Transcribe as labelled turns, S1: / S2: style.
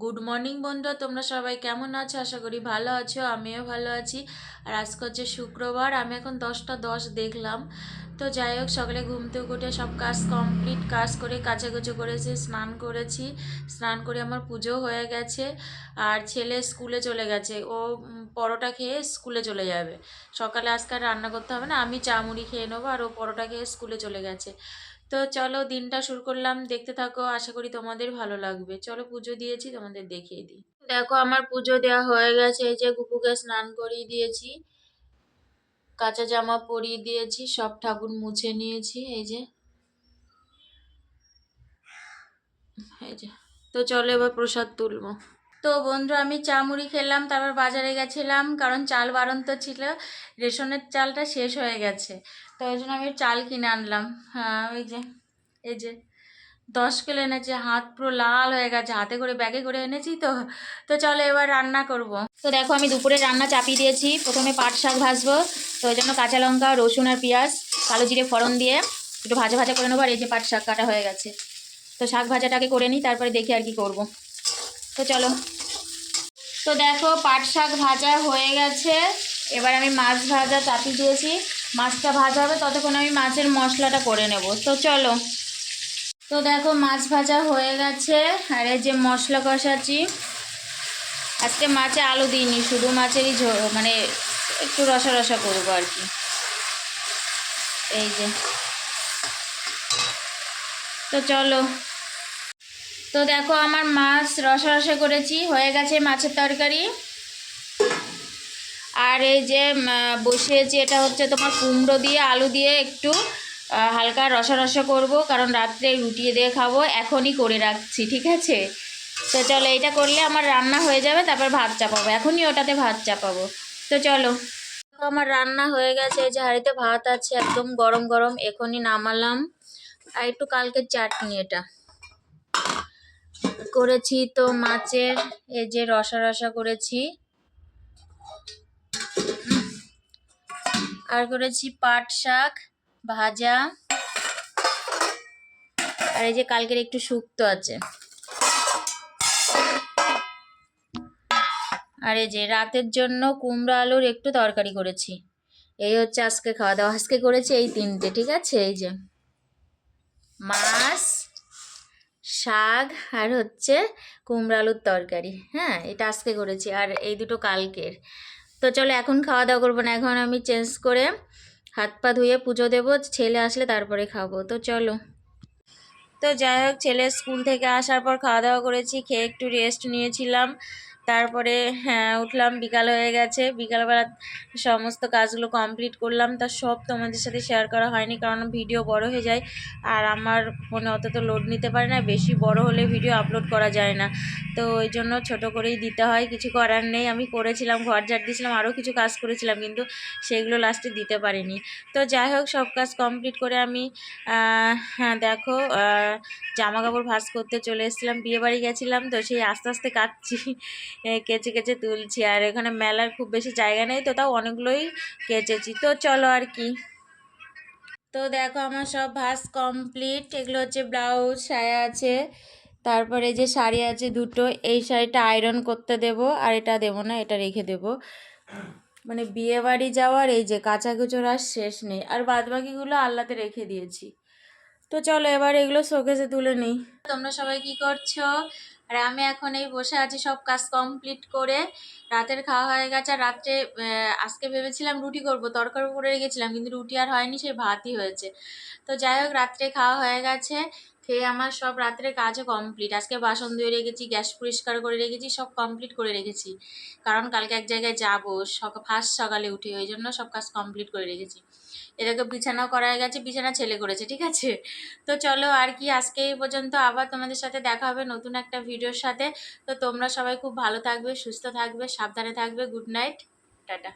S1: Good morning বন্ধুরা, তোমরা সবাই কেমন আছো? আশা করি ভালো আছো, আমিও ভালো আছি। আর আজকে হচ্ছে শুক্রবার, আমি এখন 10টা 10 দেখলাম। তো যাই হোক, সকালে ঘুম থেকে উঠে সব কাজ কমপ্লিট, কাজ করে কাচাকুচো করেছি, স্নান করেছি। স্নান করে আমার পুজো হয়ে গেছে। আর ছেলে স্কুলে চলে গেছে, ও পরোটা খেয়ে স্কুলে চলে যাবে। সকালে আজকে আর রান্না করতে হবে না, আমি চা মুড়ি খেয়ে নেবো, আর ও পরোটা খেয়ে স্কুলে চলে গেছে। তো চলো দিনটা শুরু করলাম, দেখতে থাকো, আশা করি তোমাদের ভালো লাগবে। চলো পুজো দিয়েছি, তোমাদের দেখিয়ে দিই। দেখো আমার পুজো দেওয়া হয়ে গেছে, এই যে গুপুকে স্নান করিয়ে দিয়েছি, কাঁচা জামা পরিয়ে দিয়েছি, সব ঠাকুর মুছে নিয়েছি, এই যে। তো চলো এবার প্রসাদ তুলবো। তো বন্ধু, আমি চা মুড়ি খেলাম, তারপর বাজারে গেছিলাম, কারণ চাল বারন্ত ছিল, রেশনের চালটা শেষ হয়ে গেছে। তো ওই জন্য আমি চাল কিনে আনলাম। হ্যাঁ, এই যে 10 কিলো এনেছি, হাত পুরো লাল হয়ে গেছে, হাতে করে ব্যাগে করে এনেছি। তো তো চলো এবার রান্না করব। তো দেখো আমি দুপুরে রান্না চাপিয়ে দিয়েছি, প্রথমে পাট শাক ভাজবো। তো ওই জন্য কাঁচা লঙ্কা, রসুন আর পেঁয়াজ, কালো জিরে ফোড়ন দিয়ে একটু ভাজা ভাজা করে নেবো। আর এই যে পাট শাক কাটা হয়ে গেছে, তো শাক ভাজাটাকে করে নিই, তারপরে দেখি আর কি করব। তো চলো। তো দেখো পাট শাক ভাজা হয়ে গেছে, এবার আমি মাছ ভাজা চাপিয়ে দিয়েছি। মাছটা ভাজা হবে, ততক্ষণ আমি মাছের মশলাটা করে নেব। তো চলো। তো দেখো মাছ ভাজা হয়ে গেছে, আর এই যে মশলা কষাচ্ছি। আজকে মাছে আলু দিইনি, শুধু মাছেরই মানে একটু রসা রসা করবো আর কি। এই যে। তো চলো। তো দেখো আমার মাছ রসা রসা করেছি, হয়ে গেছে মাছের তরকারি। আর এই যে বসিয়েছি, এটা হচ্ছে তোমার কুমড়ো দিয়ে আলু দিয়ে একটু হালকা রসা রসা করবো, কারণ রাত্রে রুটি দিয়ে খাবো, এখনই করে রাখছি, ঠিক আছে? তো চলো, এটা করলে আমার রান্না হয়ে যাবে, তারপর ভাত চাপাবো, এখনই ওটাতে ভাত চাপাবো। তো চলো। আমার রান্না হয়ে গেছে, এই যে হাঁড়িতে ভাত আছে, একদম গরম গরম, এখনই নামালাম। আর একটু কালকের চাটনি এটা করেছি, তো মাছের এই যে রসা রসা করেছি, আর করেছি পাট শাক ভাজা, আর এই যে কালকের একটু শুক্তো আছে। আর এই যে রাতের জন্য কুমড়ো আলুর একটু তরকারি করেছি। এই হচ্ছে আজকে খাওয়া দাওয়া, আজকে করেছি এই তিনটে, ঠিক আছে? এই যে মাছ, শাক, আর হচ্ছে কুমড়ো আলুর তরকারি। হ্যাঁ, এটা আজকে করেছি, আর এই দুটো কালকের। তো চলো এখন খাওয়া দাওয়া করবো না, এখন আমি চেঞ্জ করে হাত পা ধুয়ে পুজো দেবো, ছেলে আসলে তারপরে খাবো। তো চলো। তো যাই হোক, ছেলে স্কুল থেকে আসার পর খাওয়া দাওয়া করেছি, খেয়ে একটু রেস্ট নিয়েছিলাম। তারপরে হ্যাঁ উঠলাম, বিকাল হয়ে গেছে, বিকালবেলা সমস্ত কাজগুলো কমপ্লিট করলাম। তা সব তোমাদের সাথে শেয়ার করা হয়নি, কারণ ভিডিও বড় হয়ে যায়, আর আমার ফোনে অত তো লোড নিতে পারে না, বেশি বড় হলে ভিডিও আপলোড করা যায় না। তো ওই জন্য ছোট করেই দিতে হয়, কিছু করার নেই। আমি করেছিলাম, ঘর ঝাড় দিয়েছিলাম, আরও কিছু কাজ করেছিলাম, কিন্তু সেগুলো লাস্টে দিতে পারিনি। তো যাই হোক, সব কাজ কমপ্লিট করে আমি হ্যাঁ দেখো, জামা কাপড় ভাঁজ করতে চলে এসেছিলাম, বিয়েবাড়ি গেছিলাম, তো সেই আস্তে আস্তে কাচ্ছি, কেচে কেচে তুলছি। আর এখানে মেলার খুব বেশি জায়গা নেই, তো তাও অনেকগুলোই কেচেছি। তো চলো আর কি। তো দেখো আমার সব ভাঁজ কমপ্লিট, এগুলো হচ্ছে ব্লাউজ, সায়া আছে, তারপরে যে শাড়ি আছে দুটো, এই শাড়িটা আয়রন করতে দেব, আর এটা দেব না, এটা রেখে দেব। মানে বিয়ে বাড়ি যাওয়ার এই যে কাচাকুচোর আর শেষ নেই, আর বাদবাকিগুলো আল্লাতে রেখে দিয়েছি। তো চলো এবার এগুলো শোকেসে তুলে নিই। তোমরা সবাই কি করছো? আর আমি এখন এই বসে আছি, সব কাজ কমপ্লিট করে। রাতের খাওয়া হয়ে গেছে, আর রাত্রে আজকে ভেবেছিলাম রুটি করব, তরকারি করে রেখেছিলাম, কিন্তু রুটি আর হয়নি, সেই ভাতই হয়েছে। তো যাই হোক, রাত্রে খাওয়া হয়ে গেছে, খেয়ে আমার সব রাত্রে কাজও কমপ্লিট। আজকে বাসন ধুয়ে রেখেছি, গ্যাস পরিষ্কার করে রেখেছি, সব কমপ্লিট করে রেখেছি, কারণ কালকে এক জায়গায় যাবো, ফার্স্ট সকালে উঠে, ওই জন্য সব কাজ কমপ্লিট করে রেখেছি। এটাকে বিছানাও করা হয়ে গেছে, বিছানা ছেলে করেছে, ঠিক আছে? তো চলো আর কি, আজকে এই পর্যন্ত, আবার তোমাদের সাথে দেখা হবে নতুন একটা ভিডিওর সাথে। তো তোমরা সবাই খুব ভালো থাকবে, সুস্থ থাকবে, সাবধানে থাকবে। Good night, tata.